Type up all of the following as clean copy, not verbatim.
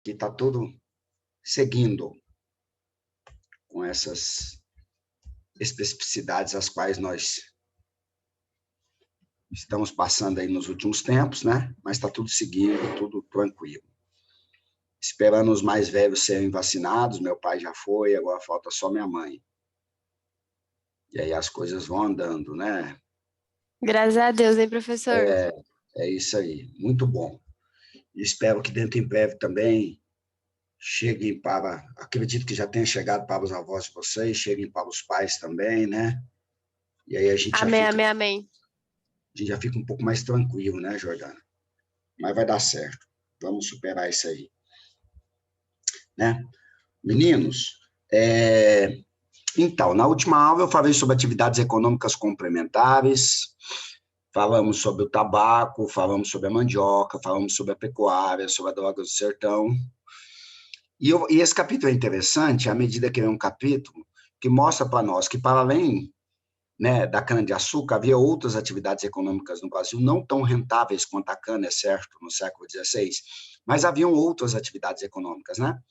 que está tudo seguindo com essas especificidades as quais nós estamos passando aí nos últimos tempos, né? Mas está tudo seguindo, tudo tranquilo. Esperando os mais velhos serem vacinados, meu pai já foi, agora falta só minha mãe. E aí as coisas vão andando, né? Graças a Deus, hein, professor? É isso aí, muito bom. E espero que dentro em breve também cheguem para, acredito que já tenha chegado para os avós de vocês, cheguem para os pais também, né? E aí Amém, amém, amém. a gente já fica um pouco mais tranquilo, né, Jordana? Mas vai dar certo. Vamos superar isso aí, né? Meninos, então, na última aula eu falei sobre atividades econômicas complementares, falamos sobre o tabaco, falamos sobre a mandioca, falamos sobre a pecuária, sobre a droga do sertão. E esse capítulo é interessante à medida que ele é um capítulo que mostra para nós que, para além, né, da cana-de-açúcar, havia outras atividades econômicas no Brasil não tão rentáveis quanto a cana, é certo, no século XVI, mas haviam outras atividades econômicas, né?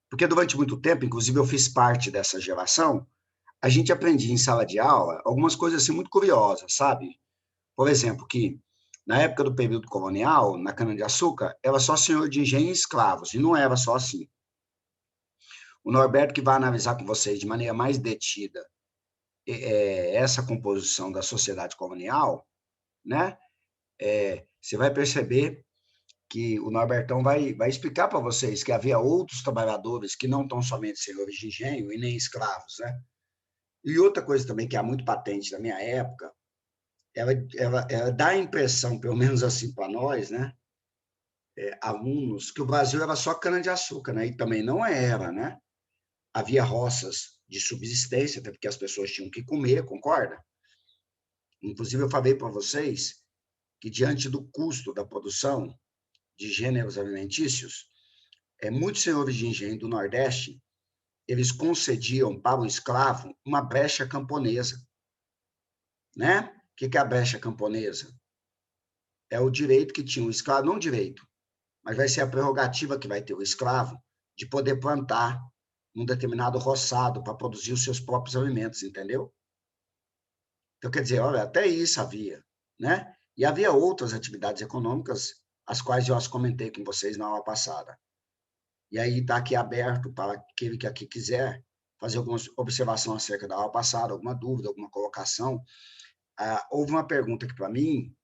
Porque durante muito tempo, inclusive eu fiz parte dessa geração, a gente aprendia em sala de aula algumas coisas assim muito curiosas, sabe? Por exemplo, que na época do período colonial, na cana-de-açúcar, era só senhor de engenho e escravos, e não era só assim. O Norberto, que vai analisar com vocês de maneira mais detida essa composição da sociedade colonial, né? Você vai perceber que o Norbertão vai explicar para vocês que havia outros trabalhadores que não tão somente senhores de engenho e nem escravos, né? E outra coisa também que é muito patente da minha época, ela dá a impressão, pelo menos assim para nós, né, alunos, que o Brasil era só cana-de-açúcar, né? E também não era, né? Havia roças de subsistência, até porque as pessoas tinham que comer, concorda? Inclusive, eu falei para vocês que, diante do custo da produção de gêneros alimentícios, muitos senhores de engenho do Nordeste, eles concediam para o escravo uma brecha camponesa, né? O que é a brecha camponesa? É o direito que tinha o escravo, não direito, mas vai ser a prerrogativa que vai ter o escravo de poder plantar um determinado roçado para produzir os seus próprios alimentos, entendeu? Então, quer dizer, olha, até isso havia, né? E havia outras atividades econômicas, as quais eu as comentei com vocês na aula passada. E aí está aqui aberto para aquele que aqui quiser fazer alguma observação acerca da aula passada, alguma dúvida, alguma colocação. Houve uma pergunta aqui para mim.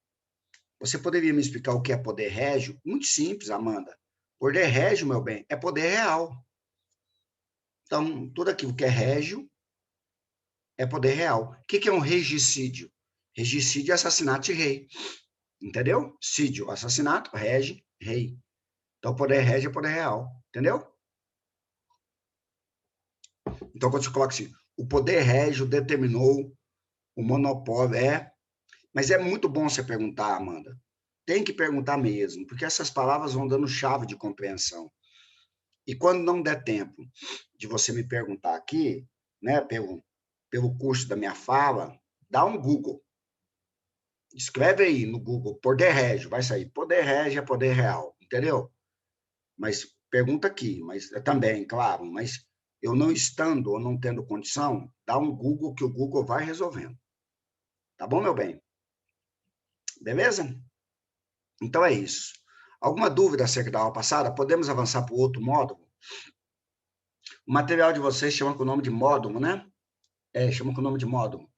Você poderia me explicar o que é poder régio? Muito simples, Amanda. Poder régio, meu bem, é poder real. Então, tudo aquilo que é régio é poder real. O que é um regicídio? Regicídio é assassinato de rei. Entendeu? Sídio, assassinato, rege, rei. Então, poder régio é poder real. Entendeu? Então, quando você coloca assim, o poder régio determinou o monopólio. Mas é muito bom você perguntar, Amanda. Tem que perguntar mesmo, porque essas palavras vão dando chave de compreensão. E quando não der tempo de você me perguntar aqui, né, pelo curso da minha fala, dá um Google. Escreve aí no Google, poder régio, vai sair. Poder régio é poder real, entendeu? Mas pergunta aqui, mas também, claro, mas eu não estando ou não tendo condição, dá um Google que o Google vai resolvendo. Tá bom, meu bem? Beleza? Então é isso. Alguma dúvida acerca da aula passada? Podemos avançar para o outro módulo? O material de vocês chama com o nome de módulo, né? Chama com o nome de módulo.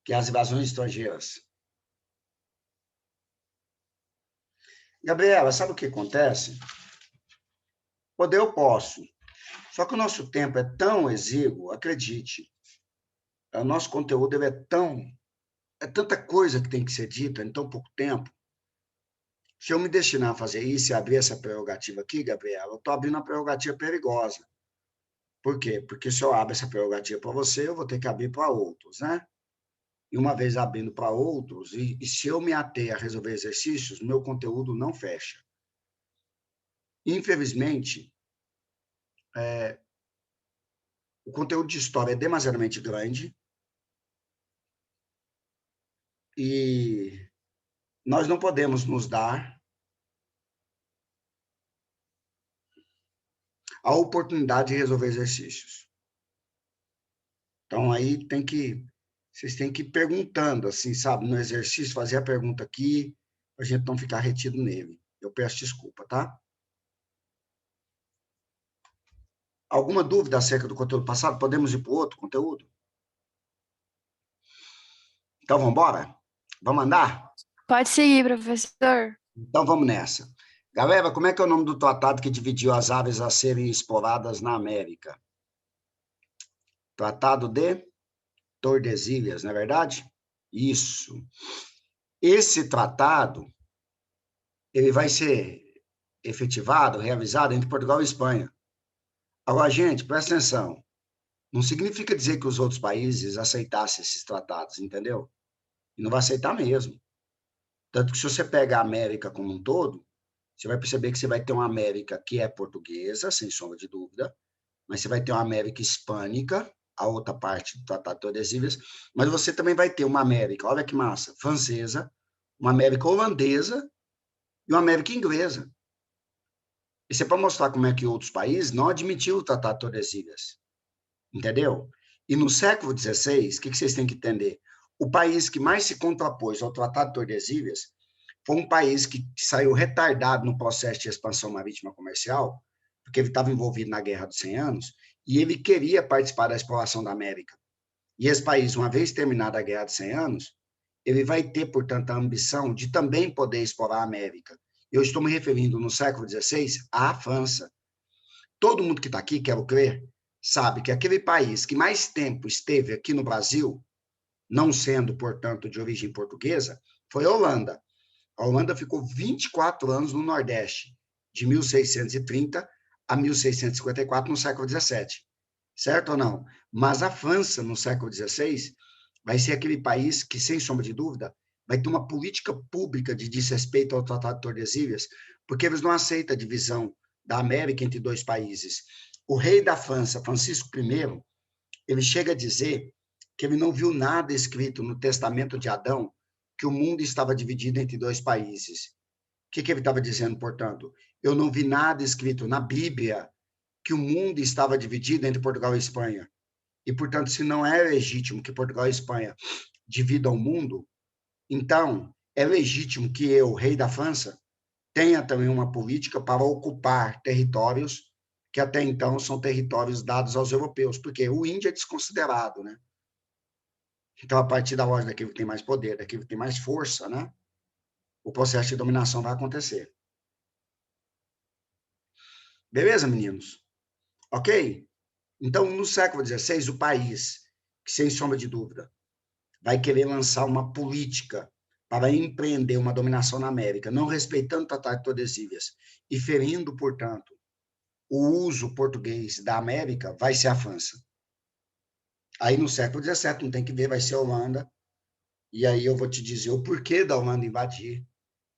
Que é as invasões estrangeiras. Gabriela, sabe o que acontece? Poder eu posso. Só que o nosso tempo é tão exíguo, acredite. O nosso conteúdo ele é tanta coisa que tem que ser dita em tão pouco tempo. Se eu me destinar a fazer isso e abrir essa prerrogativa aqui, Gabriela, eu estou abrindo uma prerrogativa perigosa. Por quê? Porque se eu abro essa prerrogativa para você, eu vou ter que abrir para outros, né? E uma vez abrindo para outros, e se eu me ater a resolver exercícios, meu conteúdo não fecha. Infelizmente, o conteúdo de história é demasiadamente grande e nós não podemos nos dar a oportunidade de resolver exercícios. Então, aí vocês têm que ir perguntando, assim, sabe, no exercício, fazer a pergunta aqui, para a gente não ficar retido nele. Eu peço desculpa, tá? Alguma dúvida acerca do conteúdo passado? Podemos ir para o outro conteúdo? Então, vamos embora? Vamos andar? Pode seguir, professor. Então, vamos nessa. Galera, como é que é o nome do tratado que dividiu as aves a serem exploradas na América? Tratado de Tordesilhas, não é verdade? Isso. Esse tratado, ele vai ser efetivado, realizado entre Portugal e Espanha. Agora, gente, presta atenção. Não significa dizer que os outros países aceitassem esses tratados, entendeu? E não vai aceitar mesmo. Tanto que se você pega a América como um todo, você vai perceber que você vai ter uma América que é portuguesa, sem sombra de dúvida, mas você vai ter uma América hispânica, a outra parte do Tratado de Tordesilhas, mas você também vai ter uma América, olha que massa, francesa, uma América holandesa e uma América inglesa. Isso é para mostrar como é que outros países não admitiram o Tratado de Tordesilhas, entendeu? E no século XVI, o que vocês têm que entender? O país que mais se contrapôs ao Tratado de Tordesilhas foi um país que saiu retardado no processo de expansão marítima comercial, porque ele estava envolvido na Guerra dos 100 Anos, e ele queria participar da exploração da América. E esse país, uma vez terminada a Guerra dos 100 Anos, ele vai ter, portanto, a ambição de também poder explorar a América. Eu estou me referindo, no século XVI, à França. Todo mundo que está aqui, quero crer, sabe que aquele país que mais tempo esteve aqui no Brasil, não sendo, portanto, de origem portuguesa, foi a Holanda. A Holanda ficou 24 anos no Nordeste, de 1630 a 1654, no século XVII. Certo ou não? Mas a França, no século XVI, vai ser aquele país que, sem sombra de dúvida, vai ter uma política pública de desrespeito ao Tratado de Tordesilhas, porque eles não aceitam a divisão da América entre dois países. O rei da França, Francisco I, ele chega a dizer que ele não viu nada escrito no Testamento de Adão que o mundo estava dividido entre dois países. O que ele estava dizendo, portanto? Eu não vi nada escrito na Bíblia que o mundo estava dividido entre Portugal e Espanha. E, portanto, se não é legítimo que Portugal e Espanha dividam o mundo, então é legítimo que eu, rei da França, tenha também uma política para ocupar territórios que até então são territórios dados aos europeus, porque o índio é desconsiderado, né? Então, a partir da lógica daquilo que tem mais poder, daquilo que tem mais força, né? O processo de dominação vai acontecer. Beleza, meninos? Ok? Então, no século XVI, o país, que sem sombra de dúvida, vai querer lançar uma política para empreender uma dominação na América, não respeitando o Tratado de Tordesilhas e ferindo, portanto, o uso português da América, vai ser a França. Aí, no século XVII, não tem que ver, vai ser a Holanda, e aí eu vou te dizer o porquê da Holanda invadir.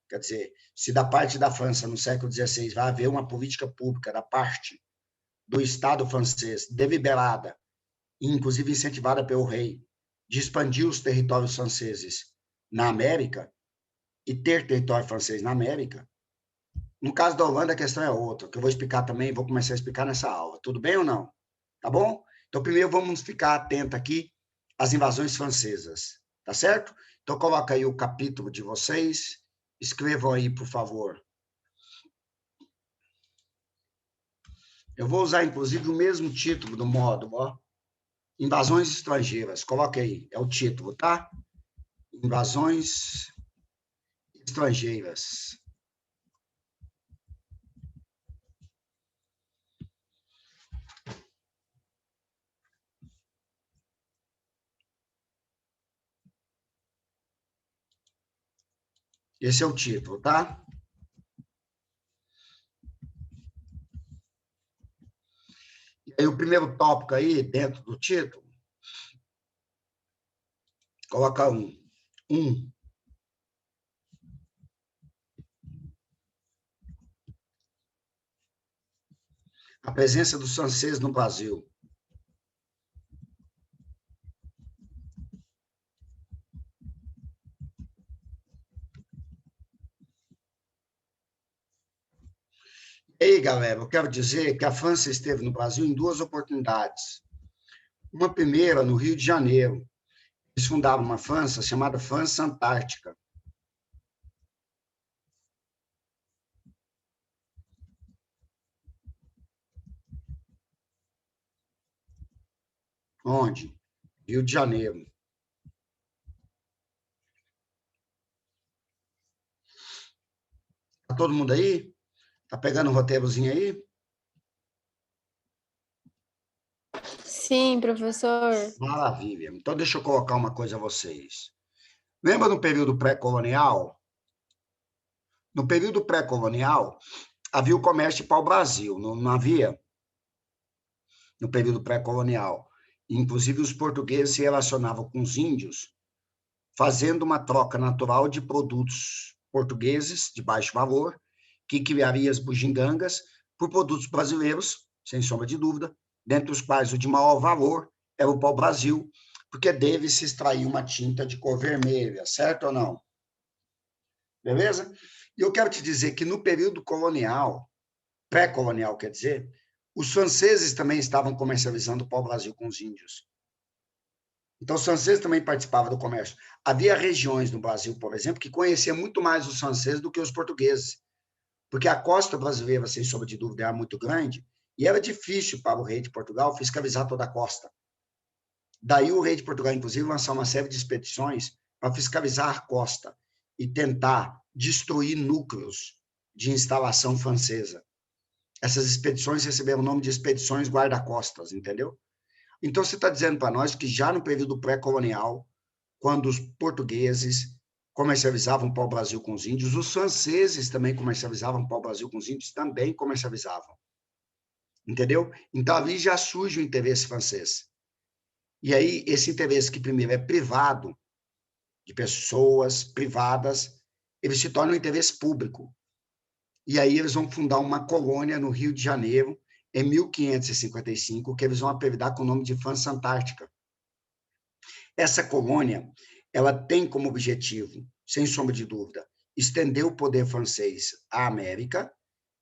Quer dizer, se da parte da França, no século XVI, vai haver uma política pública da parte do Estado francês, deliberada, e inclusive incentivada pelo rei, de expandir os territórios franceses na América e ter território francês na América. No caso da Holanda, a questão é outra, que eu vou explicar também, vou começar a explicar nessa aula. Tudo bem ou não? Tá bom? Então, primeiro vamos ficar atento aqui às invasões francesas, tá certo? Então, coloca aí o capítulo de vocês, escrevam aí, por favor. Eu vou usar, inclusive, o mesmo título do módulo, ó. Invasões estrangeiras. Coloca aí, é o título, tá? Invasões estrangeiras. Esse é o título, tá? E aí o primeiro tópico aí, dentro do título, coloca um. A presença dos franceses no Brasil. Ei, galera, eu quero dizer que a França esteve no Brasil em duas oportunidades. Uma primeira, no Rio de Janeiro. Eles fundaram uma França chamada França Antártica. Onde? Rio de Janeiro. Tá todo mundo aí? Tá pegando um roteirozinho aí? Sim, professor. Maravilha. Então, deixa eu colocar uma coisa a vocês. Lembra no período pré-colonial? No período pré-colonial, havia o comércio de pau-brasil, não havia? No período pré-colonial. Inclusive, os portugueses se relacionavam com os índios, fazendo uma troca natural de produtos portugueses de baixo valor, que criaria as bugigangas, por produtos brasileiros, sem sombra de dúvida, dentre os quais o de maior valor é o pau-brasil, porque dele se extrair uma tinta de cor vermelha, certo ou não? Beleza? E eu quero te dizer que no período colonial, pré-colonial, quer dizer, os franceses também estavam comercializando o pau-brasil com os índios. Então, os franceses também participavam do comércio. Havia regiões no Brasil, por exemplo, que conheciam muito mais os franceses do que os portugueses, porque a costa brasileira, sem sombra de dúvida, era muito grande e era difícil para o rei de Portugal fiscalizar toda a costa. Daí o rei de Portugal, inclusive, lançou uma série de expedições para fiscalizar a costa e tentar destruir núcleos de instalação francesa. Essas expedições receberam o nome de expedições guarda-costas, entendeu? Então, você está dizendo para nós que já no período pré-colonial, quando os portugueses comercializavam pau-brasil com os índios, os franceses também comercializavam pau-brasil com os índios, também comercializavam. Entendeu? Então, ali já surge o interesse francês. E aí, esse interesse que primeiro é privado, de pessoas privadas, ele se torna um interesse público. E aí eles vão fundar uma colônia no Rio de Janeiro, em 1555, que eles vão apelidar com o nome de França Antártica. Essa colônia, ela tem como objetivo, sem sombra de dúvida, estender o poder francês à América,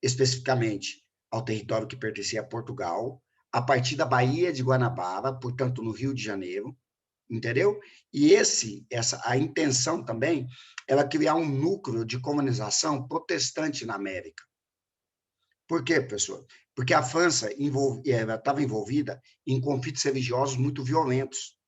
especificamente ao território que pertencia a Portugal, a partir da Baía de Guanabara, portanto, no Rio de Janeiro, entendeu? E a intenção também era criar um núcleo de colonização protestante na América. Por quê, professor? Porque a França estava envolvida em conflitos religiosos muito violentos.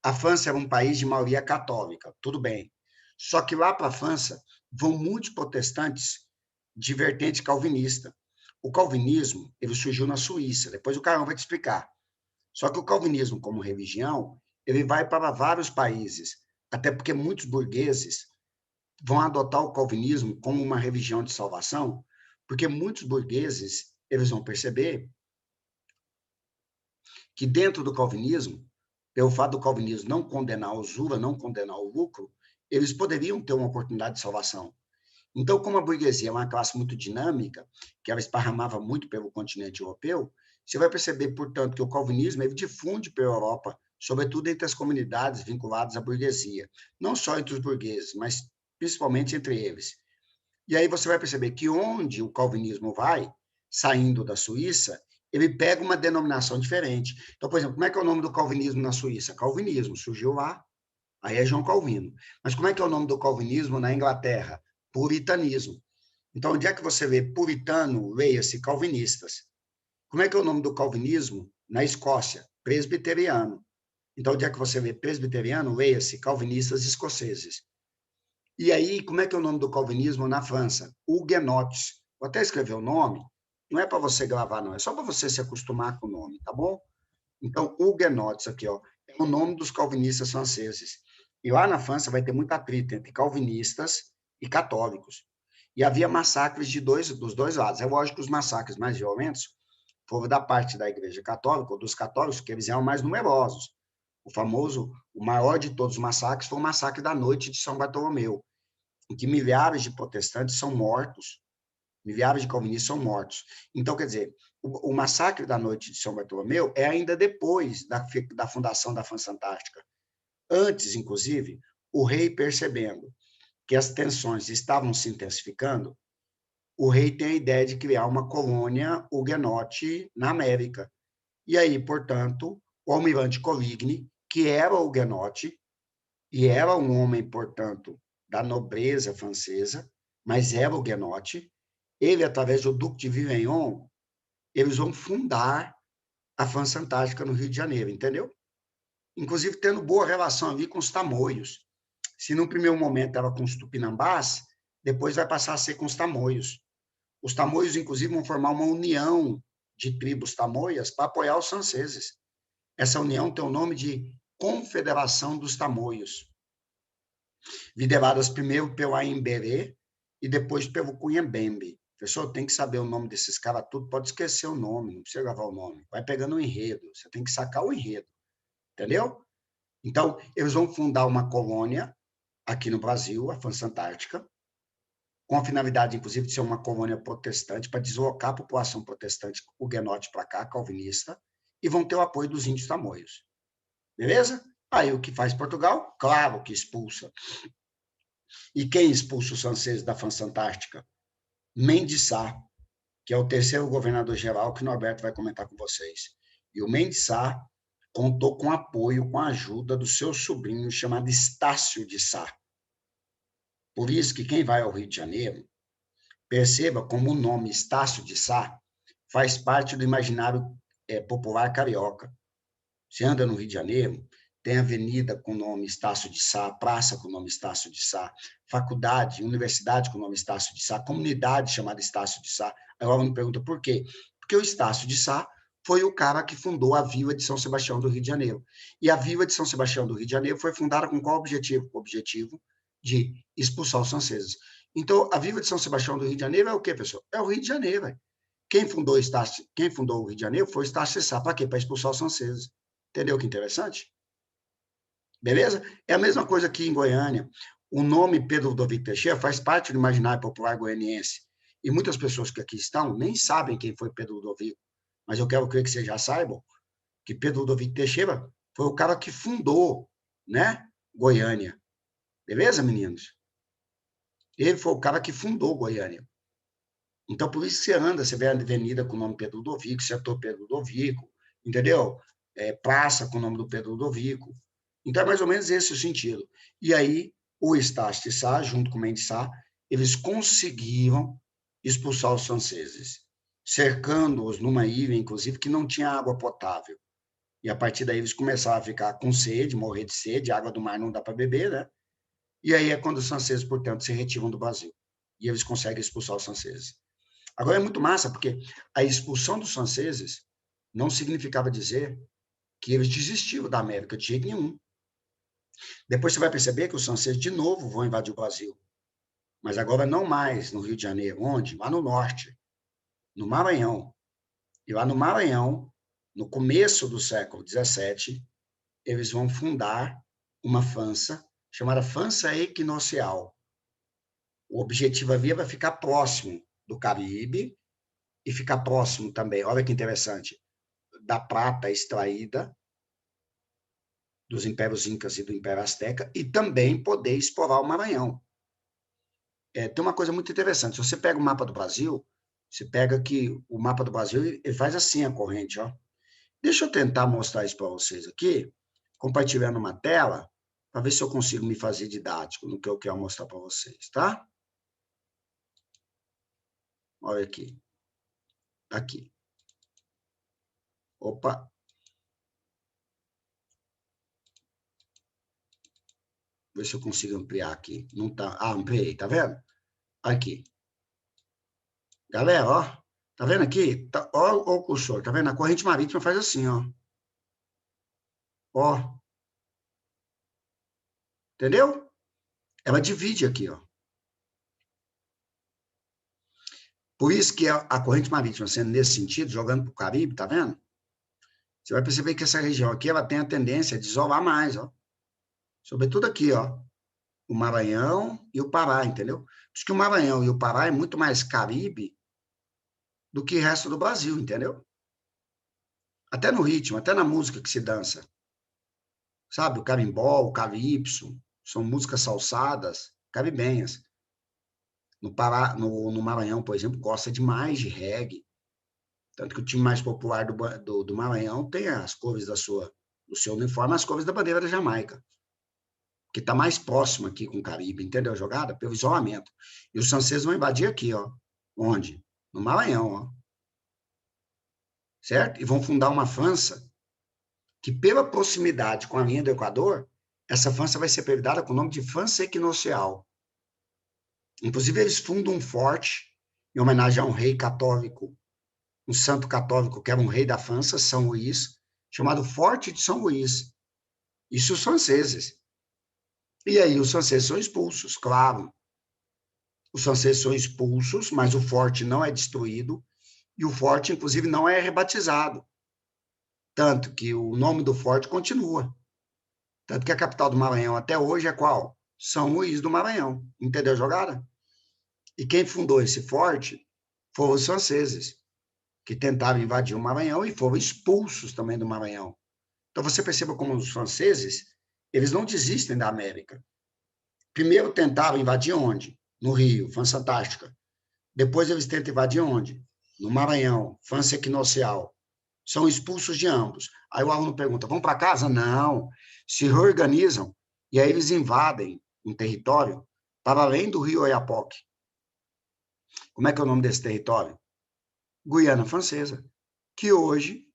A França era um país de maioria católica, tudo bem. Só que lá para a França vão muitos protestantes de vertente calvinista. O calvinismo, ele surgiu na Suíça, depois o Carão vai te explicar. Só que o calvinismo, como religião, ele vai para vários países, até porque muitos burgueses vão adotar o calvinismo como uma religião de salvação, porque muitos burgueses, eles vão perceber que dentro do calvinismo, pelo fato do calvinismo não condenar a usura, não condenar o lucro, eles poderiam ter uma oportunidade de salvação. Então, como a burguesia é uma classe muito dinâmica, que ela esparramava muito pelo continente europeu, você vai perceber, portanto, que o calvinismo ele difunde pela Europa, sobretudo entre as comunidades vinculadas à burguesia, não só entre os burgueses, mas principalmente entre eles. E aí você vai perceber que onde o calvinismo vai, saindo da Suíça, ele pega uma denominação diferente. Então, por exemplo, como é que é o nome do calvinismo na Suíça? Calvinismo, surgiu lá, aí é João Calvino. Mas como é que é o nome do calvinismo na Inglaterra? Puritanismo. Então, onde é que você vê puritano, leia-se calvinistas? Como é que é o nome do calvinismo na Escócia? Presbiteriano. Então, onde é que você vê presbiteriano, leia-se calvinistas escoceses. E aí, como é que é o nome do calvinismo na França? Huguenotes. Vou até escrever o nome, não é para você gravar, não, é só para você se acostumar com o nome, tá bom? Então, Huguenotes aqui, ó, é o nome dos calvinistas franceses. E lá na França vai ter muita atrito entre calvinistas e católicos. E havia massacres dos dois lados. É lógico que os massacres mais violentos foram da parte da Igreja Católica, ou dos católicos, que eles eram mais numerosos. O maior de todos os massacres foi o massacre da noite de São Bartolomeu, em que milhares de protestantes são mortos, milhares de calvinistas são mortos. Então, quer dizer, o massacre da noite de São Bartolomeu é ainda depois da fundação da França Antártica. Antes, inclusive, o rei percebendo que as tensões estavam se intensificando, o rei tem a ideia de criar uma colônia huguenote na América. E aí, portanto, o almirante Coligny, que era huguenote, e era um homem, portanto, da nobreza francesa, mas era huguenote, ele, através do Duque de Vivignon, eles vão fundar a França Antártica no Rio de Janeiro, entendeu? Inclusive tendo boa relação ali com os tamoios. Se no primeiro momento estava com os tupinambás, depois vai passar a ser com os tamoios. Os tamoios, inclusive, vão formar uma união de tribos tamoias para apoiar os franceses. Essa união tem o nome de Confederação dos Tamoios, lideradas primeiro pelo Aimberê e depois pelo Cunhambembe. Pessoal, tem que saber o nome desses caras tudo, pode esquecer o nome, não precisa gravar o nome. Vai pegando o enredo, você tem que sacar o enredo, entendeu? Então, eles vão fundar uma colônia aqui no Brasil, a França Antártica, com a finalidade, inclusive, de ser uma colônia protestante, para deslocar a população protestante huguenote para cá, calvinista, e vão ter o apoio dos índios tamoios. Beleza? Aí o que faz Portugal? Claro que expulsa. E quem expulsa os franceses da França Antártica? Mendes Sá, que é o terceiro governador-geral que o Norberto vai comentar com vocês. E o Mendes Sá contou com apoio, com a ajuda do seu sobrinho, chamado Estácio de Sá. Por isso que quem vai ao Rio de Janeiro, perceba como o nome Estácio de Sá faz parte do imaginário popular carioca. Você anda no Rio de Janeiro, tem avenida com o nome Estácio de Sá, praça com o nome Estácio de Sá, faculdade, universidade com o nome Estácio de Sá, comunidade chamada Estácio de Sá. Agora me pergunta por quê? Porque o Estácio de Sá foi o cara que fundou a Vila de São Sebastião do Rio de Janeiro. E a Vila de São Sebastião do Rio de Janeiro foi fundada com qual objetivo? O objetivo de expulsar os franceses. Então, a Vila de São Sebastião do Rio de Janeiro é o quê, pessoal? É o Rio de Janeiro. Véio. Quem fundou o Rio de Janeiro foi o Estácio de Sá. Para quê? Para expulsar os franceses. Entendeu que interessante? Beleza? É a mesma coisa aqui em Goiânia. O nome Pedro Ludovico Teixeira faz parte do imaginário popular goianiense. E muitas pessoas que aqui estão nem sabem quem foi Pedro Ludovico. Mas eu quero crer que vocês já saibam que Pedro Ludovico Teixeira foi o cara que fundou, né, Goiânia. Beleza, meninos? Ele foi o cara que fundou Goiânia. Então, por isso que você anda, você vê a avenida com o nome Pedro Ludovico, setor Pedro Ludovico, entendeu? Praça com o nome do Pedro Ludovico. Então, é mais ou menos esse o sentido. E aí, o Estácio de Sá, junto com o Mendes Sá, eles conseguiram expulsar os franceses, cercando-os numa ilha, inclusive, que não tinha água potável. E a partir daí eles começaram a ficar com sede, morrer de sede, água do mar não dá para beber, né? E aí é quando os franceses, portanto, se retiram do Brasil. E eles conseguem expulsar os franceses. Agora é muito massa, porque a expulsão dos franceses não significava dizer que eles desistiram da América de jeito nenhum. Depois você vai perceber que os franceses de novo vão invadir o Brasil. Mas agora não mais no Rio de Janeiro. Onde? Lá no norte, no Maranhão. E lá no Maranhão, no começo do século XVII, eles vão fundar uma França chamada França Equinocial. O objetivo ali vai ficar próximo do Caribe e ficar próximo também, olha que interessante, da prata extraída dos impérios incas e do Império Azteca e também poder explorar o Maranhão. Tem uma coisa muito interessante, se você pega o mapa do Brasil, você pega que o mapa do Brasil, ele faz assim a corrente, ó. Deixa eu tentar mostrar isso para vocês aqui, compartilhando uma tela, para ver se eu consigo me fazer didático no que eu quero mostrar para vocês, tá? Olha aqui. Aqui. Opa. Ver se eu consigo ampliar aqui. Não tá. Ah, ampliei, tá vendo? Aqui. Galera, ó. Tá vendo aqui? Tá, ó o cursor, tá vendo? A corrente marítima faz assim, ó. Ó. Entendeu? Ela divide aqui, ó. Por isso que a corrente marítima, sendo nesse sentido, jogando para o Caribe, tá vendo? Você vai perceber que essa região aqui, ela tem a tendência de isolar mais, ó. Sobretudo aqui, ó. O Maranhão e o Pará, entendeu? Por isso que o Maranhão e o Pará é muito mais Caribe do que o resto do Brasil, entendeu? Até no ritmo, até na música que se dança. Sabe? O carimbó, o calypso, são músicas salsadas, caribenhas. No Pará, no Maranhão, por exemplo, gosta demais de reggae. Tanto que o time mais popular do Maranhão tem as cores do seu uniforme, as cores da bandeira da Jamaica, que está mais próximo aqui com o Caribe, entendeu? A jogada pelo isolamento. E os franceses vão invadir aqui, ó. Onde? No Maranhão, ó. Certo? E vão fundar uma França que, pela proximidade com a linha do Equador, essa França vai ser apelidada com o nome de França Equinocial. Inclusive, eles fundam um forte em homenagem a um rei católico, um santo católico, que era um rei da França, São Luís, chamado Forte de São Luís. Isso os franceses. E aí os franceses são expulsos, claro. Os franceses são expulsos, mas o forte não é destruído, e o forte, inclusive, não é rebatizado. Tanto que o nome do forte continua. Tanto que a capital do Maranhão até hoje é qual? São Luís do Maranhão. Entendeu a jogada? E quem fundou esse forte foram os franceses, que tentaram invadir o Maranhão e foram expulsos também do Maranhão. Então, você perceba como os franceses, eles não desistem da América. Primeiro tentaram invadir onde? No Rio, França Antártica. Depois eles tentam invadir onde? No Maranhão, França Equinocial. São expulsos de ambos. Aí o aluno pergunta, vão para casa? Não. Se reorganizam e aí eles invadem um território para além do Rio Oiapoque. Como é que é o nome desse território? Guiana Francesa, que hoje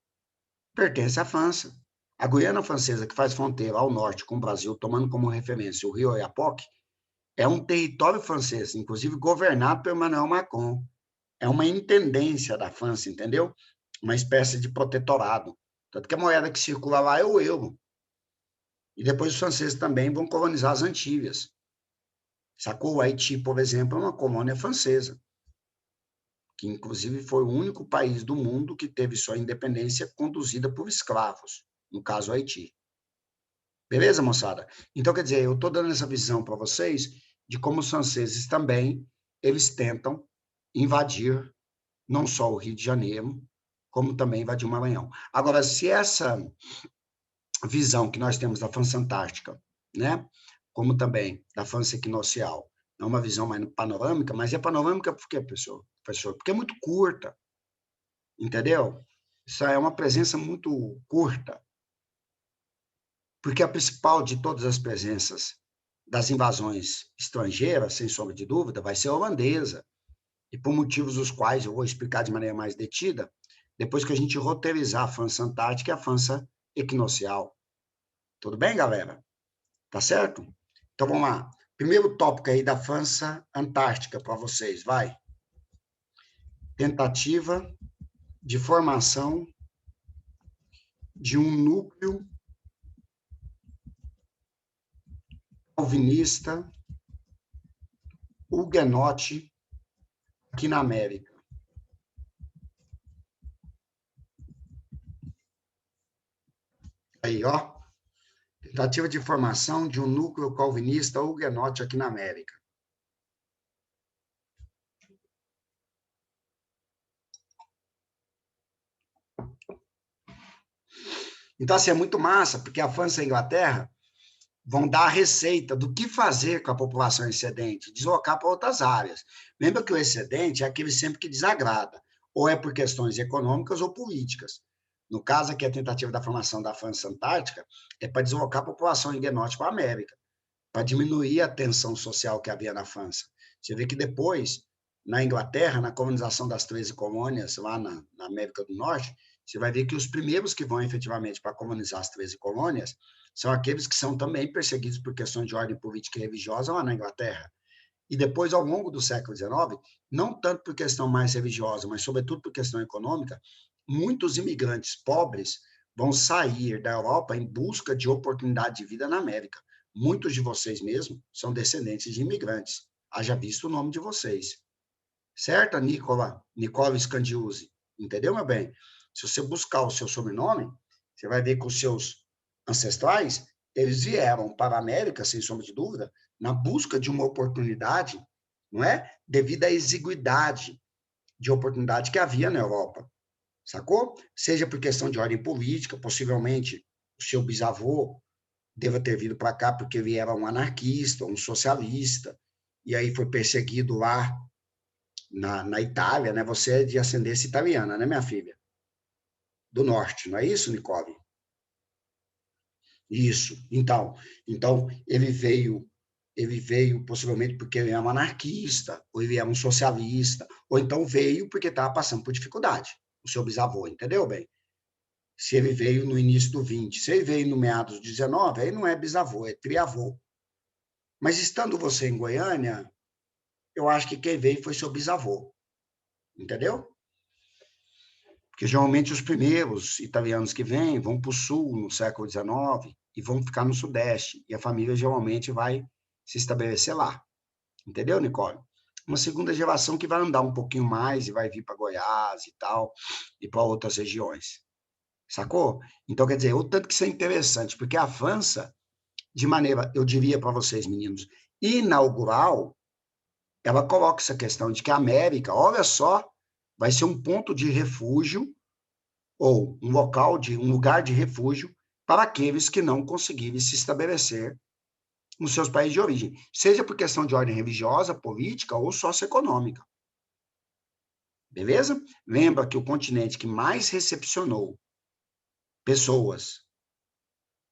pertence à França. A Guiana Francesa, que faz fronteira ao norte com o Brasil, tomando como referência o Rio Oiapoque, é um território francês, inclusive governado por Emmanuel Macron. É uma intendência da França, entendeu? Uma espécie de protetorado. Tanto que a moeda que circula lá é o euro. E depois os franceses também vão colonizar as Antilhas. Sacou? O Haiti, por exemplo, é uma colônia francesa, que inclusive foi o único país do mundo que teve sua independência conduzida por escravos, no caso, o Haiti. Beleza, moçada? Então, quer dizer, eu estou dando essa visão para vocês de como os franceses também, eles tentam invadir não só o Rio de Janeiro, como também invadir o Maranhão. Agora, se essa visão que nós temos da França Antártica, né, como também da França Equinocial, é uma visão mais panorâmica, mas é panorâmica por quê, professor? Porque é muito curta, entendeu? Isso é uma presença muito curta, porque a principal de todas as presenças das invasões estrangeiras, sem sombra de dúvida, vai ser a holandesa, e por motivos os quais eu vou explicar de maneira mais detida, depois que a gente roteirizar a França Antártica e a França Equinocial. Tudo bem, galera? Tá certo? Então, vamos lá. Primeiro tópico aí da França Antártica para vocês, vai. Tentativa de formação de um núcleo calvinista huguenote aqui na América. Aí, ó. Tentativa de formação de um núcleo calvinista huguenote aqui na América. Então, assim, é muito massa, porque a França e a Inglaterra vão dar a receita do que fazer com a população excedente, deslocar para outras áreas. Lembra que o excedente é aquele sempre que desagrada, ou é por questões econômicas ou políticas. No caso aqui, a tentativa da formação da França Antártica é para deslocar a população huguenote para a América, para diminuir a tensão social que havia na França. Você vê que depois, na Inglaterra, na colonização das 13 colônias, lá na América do Norte, você vai ver que os primeiros que vão efetivamente para colonizar as 13 colônias são aqueles que são também perseguidos por questões de ordem política e religiosa lá na Inglaterra. E depois, ao longo do século XIX, não tanto por questão mais religiosa, mas sobretudo por questão econômica, muitos imigrantes pobres vão sair da Europa em busca de oportunidade de vida na América. Muitos de vocês mesmo são descendentes de imigrantes. Haja visto o nome de vocês. Certo, Nicola Scandiuzzi? Entendeu, meu bem? Se você buscar o seu sobrenome, você vai ver que os seus ancestrais, eles vieram para a América, sem sombra de dúvida, na busca de uma oportunidade, não é? Devido à exiguidade de oportunidade que havia na Europa, sacou? Seja por questão de ordem política, possivelmente o seu bisavô deva ter vindo para cá porque ele era um anarquista, um socialista, e aí foi perseguido lá na Itália, né? Você é de ascendência italiana, né, minha filha? Do norte, não é isso, Nicole? Isso. Então ele veio possivelmente porque ele é um anarquista, ou ele é um socialista, ou então veio porque estava passando por dificuldade, o seu bisavô, entendeu bem? Se ele veio no início do 20, se ele veio no meados do 19, aí não é bisavô, é triavô. Mas estando você em Goiânia, eu acho que quem veio foi seu bisavô, entendeu? Porque geralmente os primeiros italianos que vêm vão para o sul no século XIX e vão ficar no sudeste, e a família geralmente vai se estabelecer lá. Entendeu, Nicole? Uma segunda geração que vai andar um pouquinho mais e vai vir para Goiás e tal, e para outras regiões. Sacou? Então, quer dizer, o tanto que isso é interessante, porque a França, de maneira, eu diria para vocês, meninos, inaugural, ela coloca essa questão de que a América, olha só, vai ser um ponto de refúgio ou um lugar de refúgio para aqueles que não conseguirem se estabelecer nos seus países de origem, seja por questão de ordem religiosa, política ou socioeconômica. Beleza? Lembra que o continente que mais recepcionou pessoas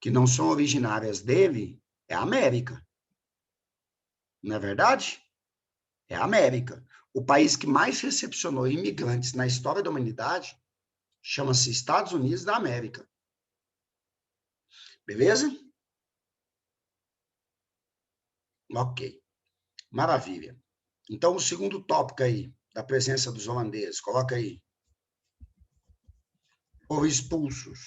que não são originárias dele é a América. Não é verdade? É a América. O país que mais recepcionou imigrantes na história da humanidade chama-se Estados Unidos da América. Beleza? Ok. Maravilha. Então, o segundo tópico aí, da presença dos holandeses, coloca aí. Foram expulsos.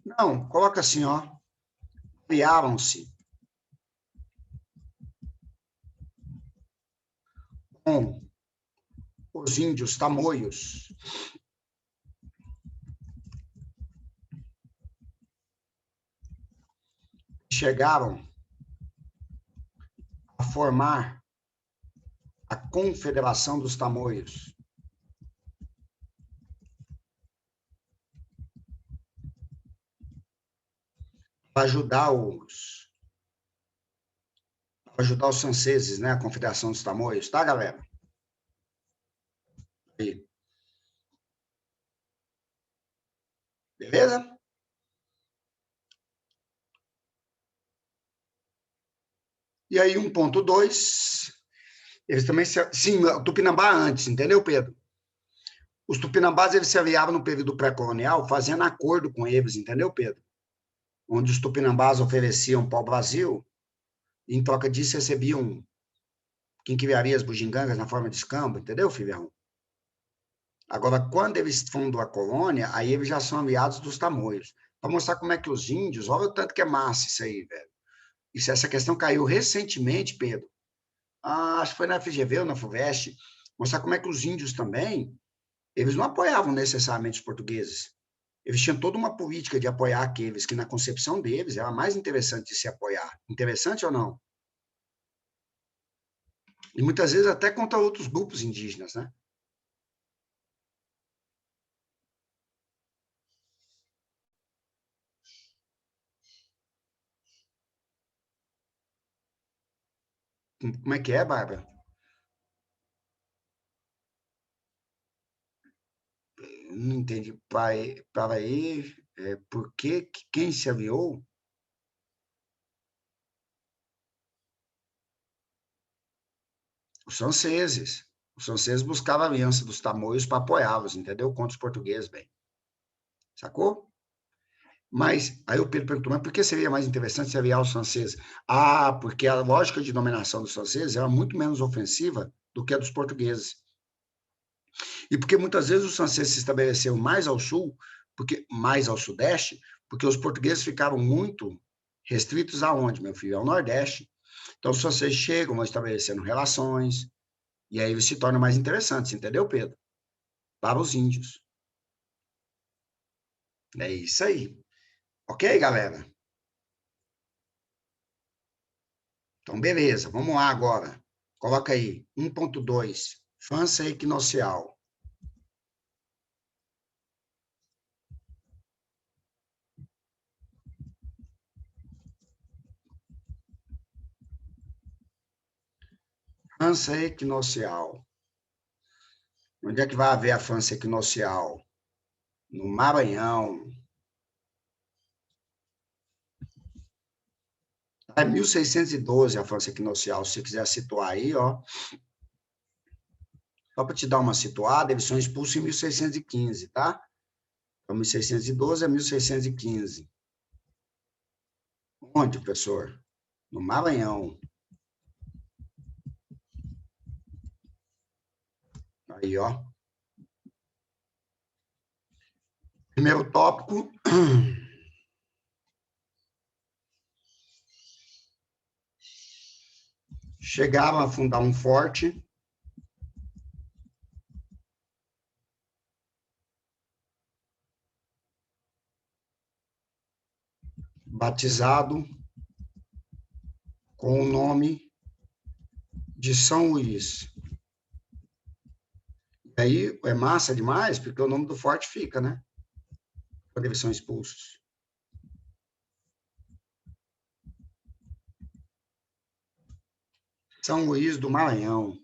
Não, coloca assim, ó. Criaram-se com os índios tamoios. Chegaram a formar a Confederação dos Tamoios. Para ajudar os franceses, né? A Confederação dos Tamoios, tá, galera? Aí. Beleza? E aí, 1.2, eles também sim, o Tupinambá antes, entendeu, Pedro? Os Tupinambás, eles se aliavam no período pré-colonial, fazendo acordo com eles, entendeu, Pedro? Onde os Tupinambás ofereciam para o Brasil, e em troca disso recebiam quinquilharias, as bugigangas na forma de escambo, entendeu, filhão? Agora, quando eles fundam a colônia, aí eles já são aliados dos tamoios. Para mostrar como é que os índios, olha o tanto que é massa isso aí, velho. Essa questão caiu recentemente, Pedro. Acho que foi na FGV ou na FUVEST. Mostrar como é que os índios também, eles não apoiavam necessariamente os portugueses. Eles tinham toda uma política de apoiar aqueles que, na concepção deles, era mais interessante de se apoiar. Interessante ou não? E muitas vezes até contra outros grupos indígenas, né? Como é que é, Bárbara? Não entendi. Para aí, por que quem se aliou? Os franceses. Os franceses buscavam a aliança dos tamoios para apoiá-los, entendeu? Contra os portugueses, bem. Sacou? Mas, aí o Pedro perguntou, mas por que seria mais interessante se aliar aos franceses? Ah, porque a lógica de dominação dos franceses era muito menos ofensiva do que a dos portugueses. E porque muitas vezes os franceses se estabeleceram mais ao sul, mais ao sudeste, porque os portugueses ficaram muito restritos aonde, meu filho? Ao nordeste. Então, os franceses chegam, vão estabelecendo relações, e aí eles se tornam mais interessantes, entendeu, Pedro? Para os índios. É isso aí. Ok, galera? Então, beleza. Vamos lá agora. Coloca aí. 1.2. França equinocial. França equinocial. Onde é que vai haver a França equinocial? No Maranhão. É 1612 a França equinocial. Se você quiser situar aí, ó. Só para te dar uma situada, eles são expulsos em 1615, tá? Então, 1612 a 1615. Onde, professor? No Maranhão. Aí, ó. Primeiro tópico. Chegaram a fundar um forte. Batizado com o nome de São Luís. E aí é massa demais, porque o nome do forte fica, né? Quando eles são expulsos. São Luís do Maranhão.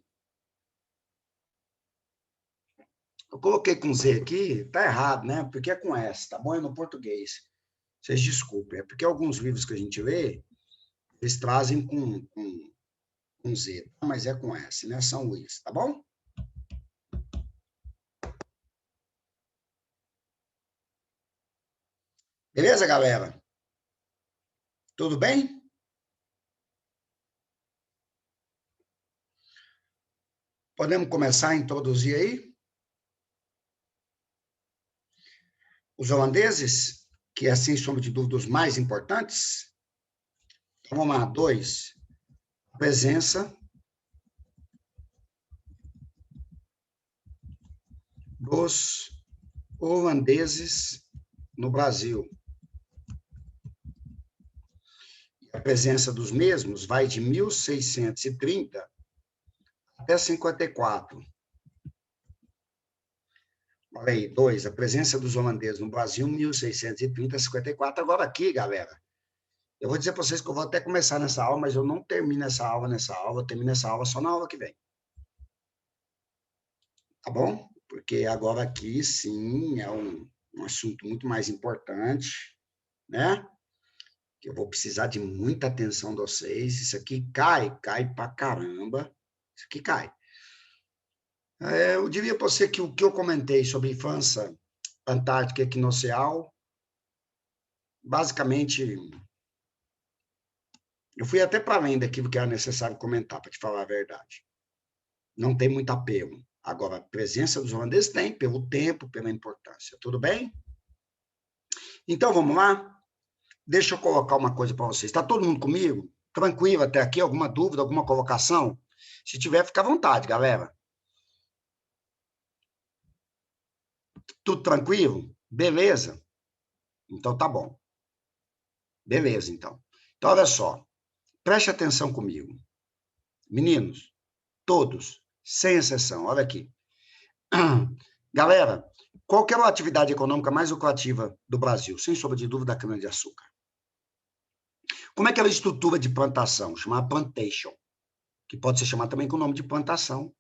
Eu coloquei com Z aqui, tá errado, né? Porque é com S, tá bom? É no português. Vocês desculpem, é porque alguns livros que a gente lê, eles trazem com Z, mas é com S, né? São Luís, tá bom? Beleza, galera? Tudo bem? Podemos começar a introduzir aí? Os holandeses, que é, sem sombra de dúvida, os mais importantes. Então, vamos lá. 2. A presença dos holandeses no Brasil. A presença dos mesmos vai de 1630 até 54. Olha aí, 2. A presença dos holandeses no Brasil, 1630 a 54. Agora aqui, galera, eu vou dizer para vocês que eu vou até começar nessa aula, mas eu não termino essa aula eu termino essa aula só na aula que vem. Tá bom? Porque agora aqui, sim, é um assunto muito mais importante, né? Que eu vou precisar de muita atenção de vocês. Isso aqui cai pra caramba. Isso aqui cai. Eu diria para você que o que eu comentei sobre infância antártica equinocial, basicamente, eu fui até para além daquilo que era necessário comentar, para te falar a verdade. Não tem muito apelo. Agora, a presença dos holandeses tem, pelo tempo, pela importância. Tudo bem? Então, vamos lá? Deixa eu colocar uma coisa para vocês. Está todo mundo comigo? Tranquilo até aqui? Alguma dúvida, alguma colocação? Se tiver, fica à vontade, galera. Tudo tranquilo? Beleza? Então, tá bom. Beleza, então. Então, olha só. Preste atenção comigo. Meninos, todos, sem exceção, olha aqui. Galera, qual que é a atividade econômica mais lucrativa do Brasil? Sem sombra de dúvida, a cana-de-açúcar. Como é que é a estrutura de plantação? Chamada plantation, que pode ser chamada também com o nome de plantação,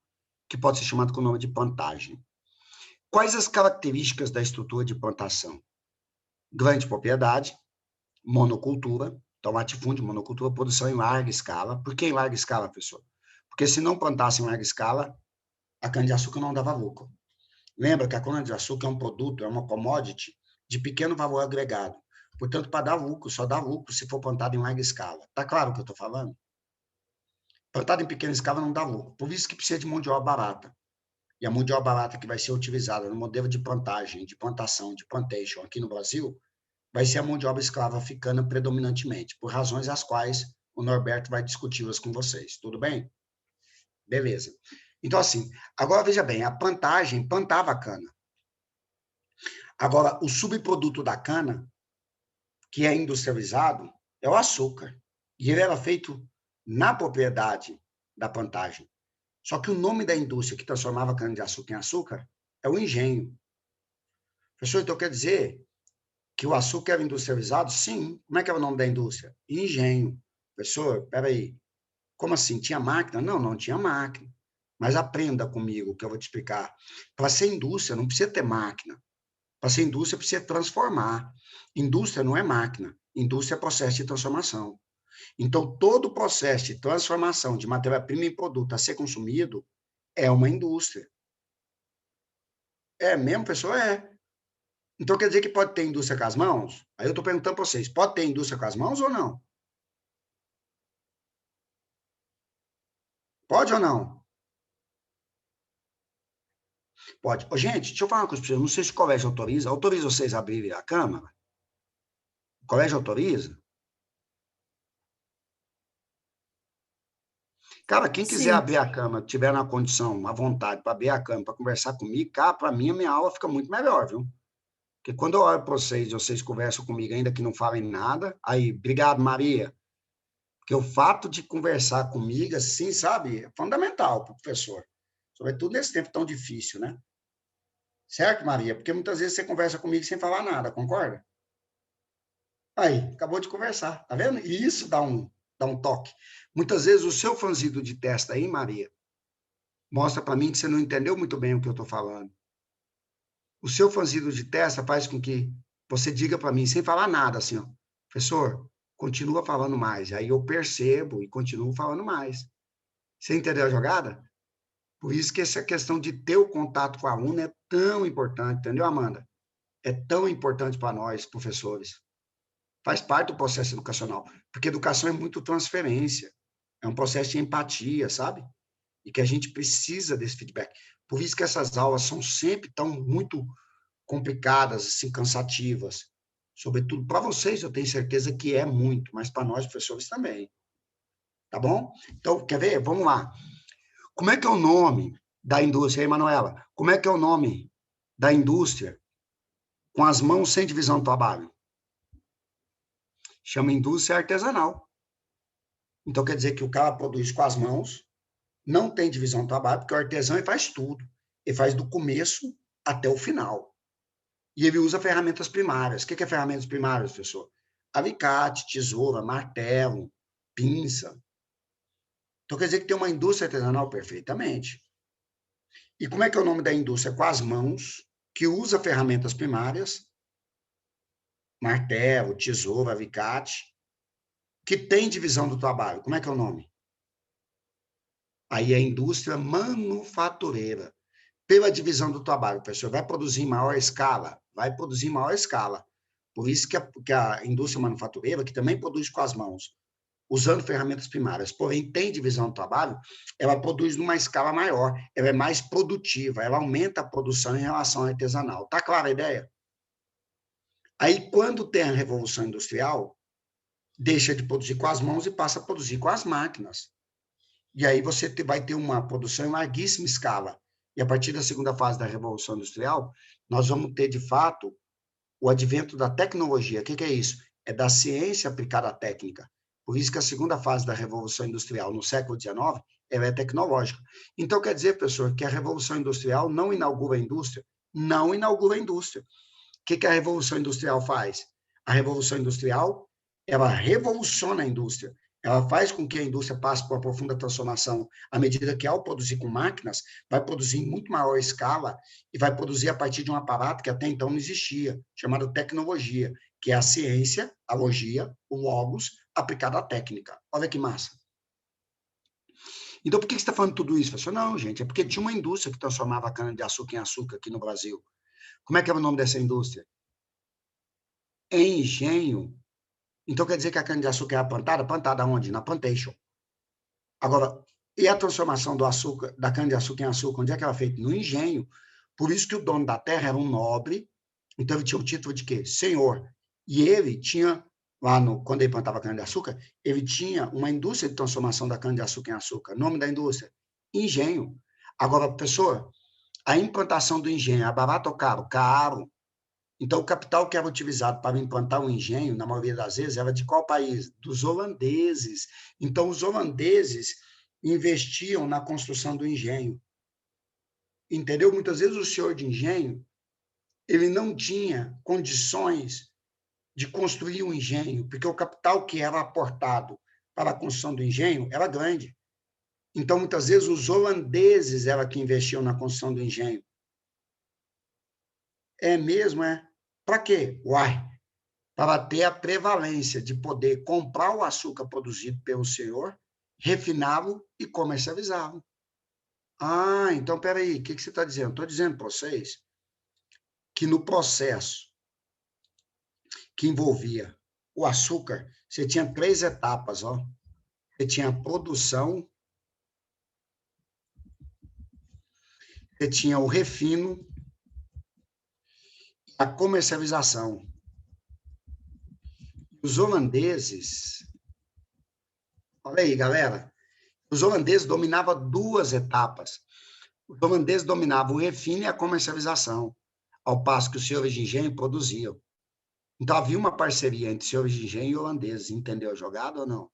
que pode ser chamado com o nome de plantagem. Quais as características da estrutura de plantação? Grande propriedade, monocultura, então latifúndio, monocultura, produção em larga escala. Por que em larga escala, professor? Porque se não plantasse em larga escala, a cana-de-açúcar não dava lucro. Lembra que a cana-de-açúcar é um produto, é uma commodity de pequeno valor agregado. Portanto, para dar lucro, só dá lucro se for plantado em larga escala. Está claro o que eu estou falando? Plantado em pequena escala não dá lucro. Por isso que precisa de mão de obra barata. E a mão de obra barata que vai ser utilizada no modelo de plantagem, de plantação, de plantation aqui no Brasil, vai ser a mão de obra escrava africana predominantemente, por razões as quais o Norberto vai discuti-las com vocês. Tudo bem? Beleza. Então, assim, agora veja bem, a plantagem plantava a cana. Agora, o subproduto da cana, que é industrializado, é o açúcar. E ele era feito na propriedade da plantagem. Só que o nome da indústria que transformava a cana-de-açúcar em açúcar é o engenho. Professor, então quer dizer que o açúcar era industrializado? Sim. Como é que é o nome da indústria? Engenho. Professor, espera aí. Como assim? Tinha máquina? Não, não tinha máquina. Mas aprenda comigo, que eu vou te explicar. Para ser indústria, não precisa ter máquina. Para ser indústria, precisa transformar. Indústria não é máquina. Indústria é processo de transformação. Então, todo o processo de transformação de matéria-prima em produto a ser consumido é uma indústria. É mesmo, pessoal? É. Então, quer dizer que pode ter indústria com as mãos? Aí eu estou perguntando para vocês, pode ter indústria com as mãos ou não? Pode ou não? Pode. Ô, gente, deixa eu falar uma coisa para vocês. Não sei se o colégio autoriza. Autoriza vocês a abrirem a Câmara? O colégio autoriza? Cara, quem quiser Sim. abrir a Câmara, tiver na condição, à vontade, para abrir a Câmara, para conversar comigo, cara, para mim, a minha aula fica muito melhor, viu? Porque quando eu olho para vocês, vocês conversam comigo, ainda que não falem nada, aí, obrigado, Maria. Porque o fato de conversar comigo, assim, sabe, é fundamental para o professor. Sobretudo nesse tempo tão difícil, né? Certo, Maria? Porque muitas vezes você conversa comigo sem falar nada, concorda? Aí, acabou de conversar, tá vendo? E isso dá um toque. Muitas vezes o seu franzido de testa aí, Maria, mostra para mim que você não entendeu muito bem o que eu estou falando. O seu franzido de testa faz com que você diga para mim, sem falar nada, assim, ó, professor, continua falando mais. Aí eu percebo e continuo falando mais. Você entendeu a jogada? Por isso que essa questão de ter o contato com o aluno é tão importante, entendeu, Amanda? É tão importante para nós, professores. Faz parte do processo educacional, porque educação é muito transferência, é um processo de empatia, sabe? E que a gente precisa desse feedback. Por isso que essas aulas são sempre tão muito complicadas, assim, cansativas. Sobretudo para vocês, eu tenho certeza que é muito, mas para nós, professores, também. Tá bom? Então, quer ver? Vamos lá. Como é que é o nome da indústria, aí, Manuela? Como é que é o nome da indústria com as mãos sem divisão do trabalho? Chama indústria artesanal. Então, quer dizer que o cara produz com as mãos, não tem divisão do trabalho, porque o artesão ele faz tudo. Ele faz do começo até o final. E ele usa ferramentas primárias. O que é ferramentas primárias, professor? Alicate, tesoura, martelo, pinça. Então, quer dizer que tem uma indústria artesanal perfeitamente. E como é que é o nome da indústria? Com as mãos, que usa ferramentas primárias, martelo, tesoura, alicate, que tem divisão do trabalho. Como é que é o nome? Aí é a indústria manufatureira. Pela divisão do trabalho, professor, vai produzir em maior escala? Vai produzir em maior escala. Por isso que a indústria manufatureira, que também produz com as mãos, usando ferramentas primárias, porém tem divisão do trabalho, ela produz numa escala maior, ela é mais produtiva, ela aumenta a produção em relação ao artesanal. Tá clara a ideia? Aí, quando tem a Revolução Industrial, deixa de produzir com as mãos e passa a produzir com as máquinas. E aí você vai ter uma produção em larguíssima escala. E a partir da segunda fase da Revolução Industrial, nós vamos ter, de fato, o advento da tecnologia. O que é isso? É da ciência aplicada à técnica. Por isso que a segunda fase da Revolução Industrial, no século XIX, ela é tecnológica. Então, quer dizer, professor, que a Revolução Industrial não inaugura a indústria? Não inaugura a indústria. O que a Revolução Industrial faz? A Revolução Industrial, ela revoluciona a indústria. Ela faz com que a indústria passe por uma profunda transformação, à medida que, ao produzir com máquinas, vai produzir em muito maior escala e vai produzir a partir de um aparato que até então não existia, chamado tecnologia, que é a ciência, a logia, o logos, aplicado à técnica. Olha que massa. Então, por que você está falando tudo isso? Professor? Não, gente, é porque tinha uma indústria que transformava a cana-de-açúcar em açúcar aqui no Brasil. Como é que é o nome dessa indústria? Engenho. Então, quer dizer que a cana-de-açúcar é plantada? Plantada onde? Na plantation. Agora, e a transformação do açúcar, da cana-de-açúcar em açúcar, onde é que ela é feita? No engenho. Por isso que o dono da terra era um nobre, então ele tinha o título de quê? Senhor. E ele tinha, quando ele plantava cana-de-açúcar, ele tinha uma indústria de transformação da cana-de-açúcar em açúcar. Nome da indústria? Engenho. Agora, professor, a implantação do engenho é barato ou caro? Caro. Então, o capital que era utilizado para implantar um engenho, na maioria das vezes, era de qual país? Dos holandeses. Então, os holandeses investiam na construção do engenho. Entendeu? Muitas vezes o senhor de engenho, ele não tinha condições de construir um engenho, porque o capital que era aportado para a construção do engenho era grande. Então, muitas vezes, os holandeses eram que investiam na construção do engenho. É mesmo, é? Para quê? Uai, para ter a prevalência de poder comprar o açúcar produzido pelo senhor, refiná-lo e comercializá-lo. Ah, então, peraí, o que você está dizendo? Estou dizendo para vocês que no processo que envolvia o açúcar, você tinha 3 etapas, ó. Você tinha a produção, você tinha o refino, a comercialização. Os holandeses, olha aí, galera, os holandeses dominavam 2 etapas. Os holandeses dominavam o refino e a comercialização, ao passo que os senhores de engenho produziam. Então, havia uma parceria entre senhores de engenho e holandeses, entendeu a jogada ou não?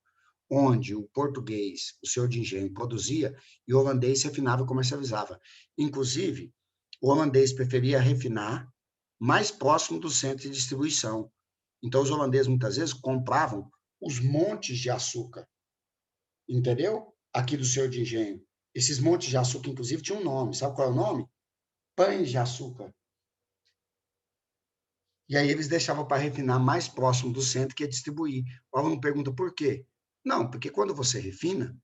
Onde o português, o senhor de engenho, produzia e o holandês refinava e comercializava. Inclusive, o holandês preferia refinar mais próximo do centro de distribuição. Então, os holandeses, muitas vezes, compravam os montes de açúcar, entendeu? Aqui do senhor de engenho. Esses montes de açúcar, inclusive, tinham um nome. Sabe qual é o nome? Pães de açúcar. E aí eles deixavam para refinar mais próximo do centro que ia distribuir. O aluno pergunta por quê? Não, porque quando você refina,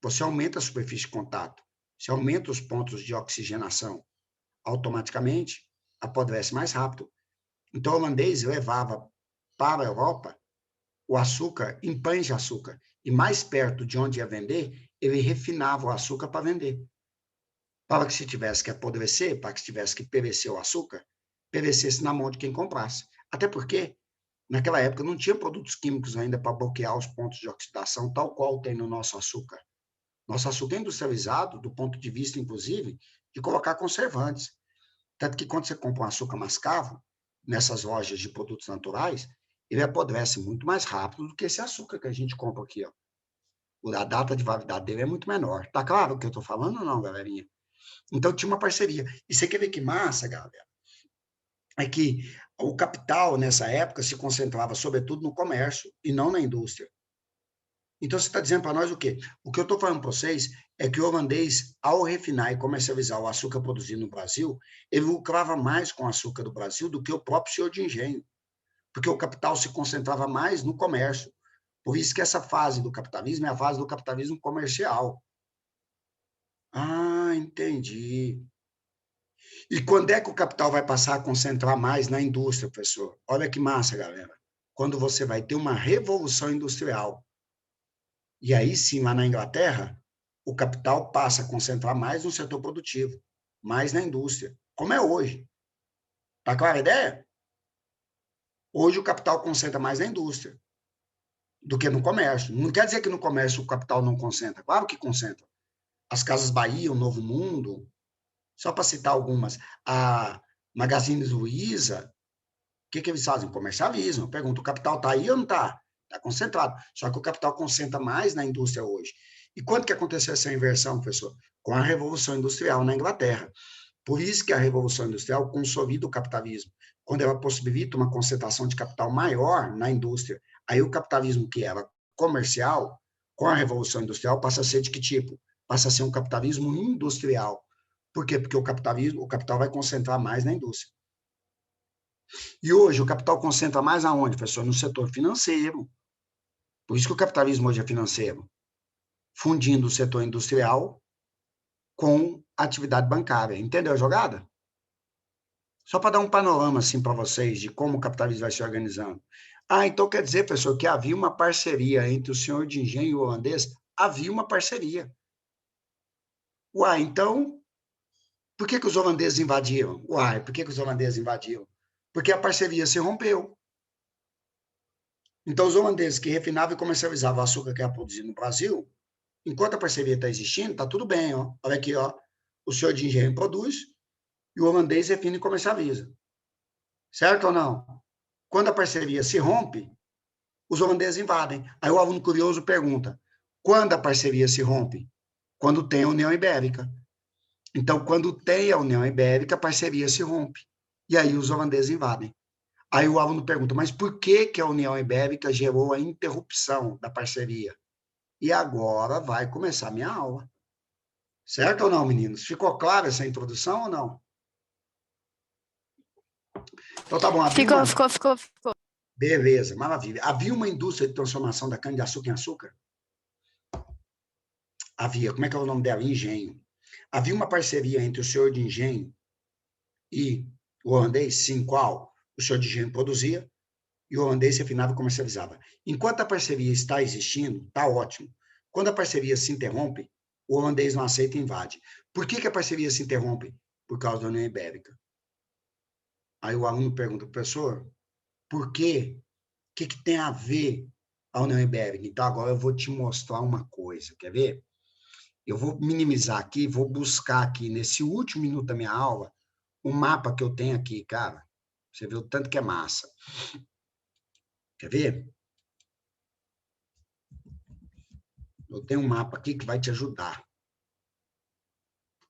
você aumenta a superfície de contato, você aumenta os pontos de oxigenação. Automaticamente, apodrece mais rápido. Então, o holandês levava para a Europa o açúcar em pães de açúcar. E mais perto de onde ia vender, ele refinava o açúcar para vender. Para que se tivesse que apodrecer, para que se tivesse que perecer o açúcar, perecesse na mão de quem comprasse. Até porque, naquela época, não tinha produtos químicos ainda para bloquear os pontos de oxidação, tal qual tem no nosso açúcar. Nosso açúcar é industrializado, do ponto de vista, inclusive, de colocar conservantes. Tanto que quando você compra um açúcar mascavo, nessas lojas de produtos naturais, ele apodrece muito mais rápido do que esse açúcar que a gente compra aqui, ó. A data de validade dele é muito menor. Tá claro o que eu estou falando ou não, galerinha? Então, tinha uma parceria. E você quer ver que massa, galera? É que o capital, nessa época, se concentrava, sobretudo, no comércio e não na indústria. Então, você está dizendo para nós o quê? O que eu estou falando para vocês é que o holandês, ao refinar e comercializar o açúcar produzido no Brasil, ele lucrava mais com o açúcar do Brasil do que o próprio senhor de engenho, porque o capital se concentrava mais no comércio. Por isso que essa fase do capitalismo é a fase do capitalismo comercial. Ah, entendi. E quando é que o capital vai passar a concentrar mais na indústria, professor? Olha que massa, galera. Quando você vai ter uma revolução industrial. E aí sim, lá na Inglaterra, o capital passa a concentrar mais no setor produtivo, mais na indústria, como é hoje. Está clara a ideia? Hoje o capital concentra mais na indústria do que no comércio. Não quer dizer que no comércio o capital não concentra. Claro que concentra. As Casas Bahia, o Novo Mundo, só para citar algumas, a Magazine Luiza, o que eles fazem? Comercializam. Pergunta, o capital está aí ou não está? Está concentrado. Só que o capital concentra mais na indústria hoje. E quando que aconteceu essa inversão, professor? Com a Revolução Industrial na Inglaterra. Por isso que a Revolução Industrial consolida o capitalismo, quando ela possibilita uma concentração de capital maior na indústria. Aí o capitalismo que era comercial, com a Revolução Industrial, passa a ser de que tipo? Passa a ser um capitalismo industrial. Por quê? Porque o capital vai concentrar mais na indústria. E hoje o capital concentra mais aonde, professor? No setor financeiro. Por isso que o capitalismo hoje é financeiro, fundindo o setor industrial com a atividade bancária. Entendeu a jogada? Só para dar um panorama assim para vocês de como o capitalismo vai se organizando. Ah, então quer dizer, professor, que havia uma parceria entre o senhor de engenho e o holandês? Havia uma parceria. Uai, então, por que os holandeses invadiram? Uai, por que os holandeses invadiram? Porque a parceria se rompeu. Então, os holandeses que refinavam e comercializavam o açúcar que era produzido no Brasil, enquanto a parceria está existindo, está tudo bem. Ó. Olha aqui, ó, o senhor de engenho produz e o holandês refina e comercializa. Certo ou não? Quando a parceria se rompe, os holandeses invadem. Aí o aluno curioso pergunta, quando a parceria se rompe? Quando tem a União Ibérica. Então, quando tem a União Ibérica, a parceria se rompe. E aí os holandeses invadem. Aí o aluno pergunta, mas por que a União Ibérica gerou a interrupção da parceria? E agora vai começar a minha aula. Certo ou não, meninos? Ficou clara essa introdução ou não? Então tá bom. Ficou. Beleza, maravilha. Havia uma indústria de transformação da cana-de-açúcar em açúcar? Havia. Como é que é o nome dela? Engenho. Havia uma parceria entre o senhor de engenho e o holandês? Sim, qual? O senhor de engenho produzia e o holandês refinava e comercializava. Enquanto a parceria está existindo, está ótimo. Quando a parceria se interrompe, o holandês não aceita e invade. Por que a parceria se interrompe? Por causa da União Ibérica. Aí o aluno pergunta, professor, por quê? O que tem a ver a União Ibérica? Então, agora eu vou te mostrar uma coisa, quer ver? Eu vou minimizar aqui, vou buscar aqui, nesse último minuto da minha aula, um mapa que eu tenho aqui, cara. Você vê o tanto que é massa. Quer ver? Eu tenho um mapa aqui que vai te ajudar.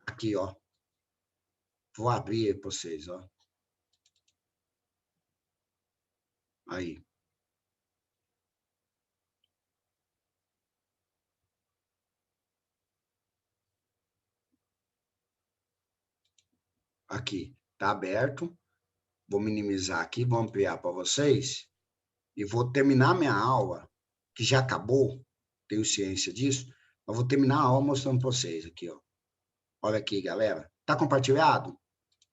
Aqui, ó. Vou abrir para vocês, ó. Aí. Aqui. Tá aberto. Vou minimizar aqui, vou ampliar para vocês. E vou terminar minha aula, que já acabou, tenho ciência disso, mas vou terminar a aula mostrando para vocês aqui, ó. Olha aqui, galera. Tá compartilhado?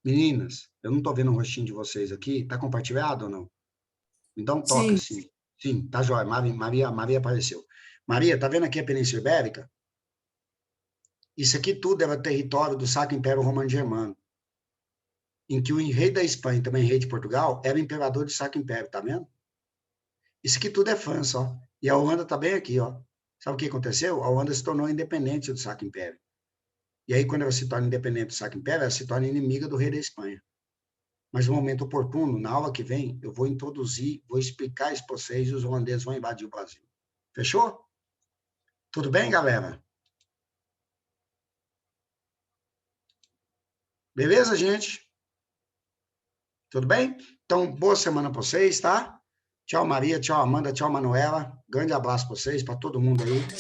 Meninas, eu não tô vendo o rostinho de vocês aqui. Tá compartilhado ou não? Me dá um toque, sim. Sim, tá jóia. Maria apareceu. Maria, tá vendo aqui a Península Ibérica? Isso aqui tudo era território do Sacro Império Romano Germano, em que o rei da Espanha, também rei de Portugal, era imperador do Sacro Império, tá vendo? Isso aqui tudo é França, ó. E a Holanda tá bem aqui, ó. Sabe o que aconteceu? A Holanda se tornou independente do Sacro Império. E aí, quando ela se torna independente do Sacro Império, ela se torna inimiga do rei da Espanha. Mas no momento oportuno, na aula que vem, eu vou introduzir, vou explicar isso para vocês e os holandeses vão invadir o Brasil. Fechou? Tudo bem, galera? Beleza, gente? Tudo bem? Então, boa semana para vocês, tá? Tchau, Maria. Tchau, Amanda. Tchau, Manuela. Grande abraço para vocês, para todo mundo aí.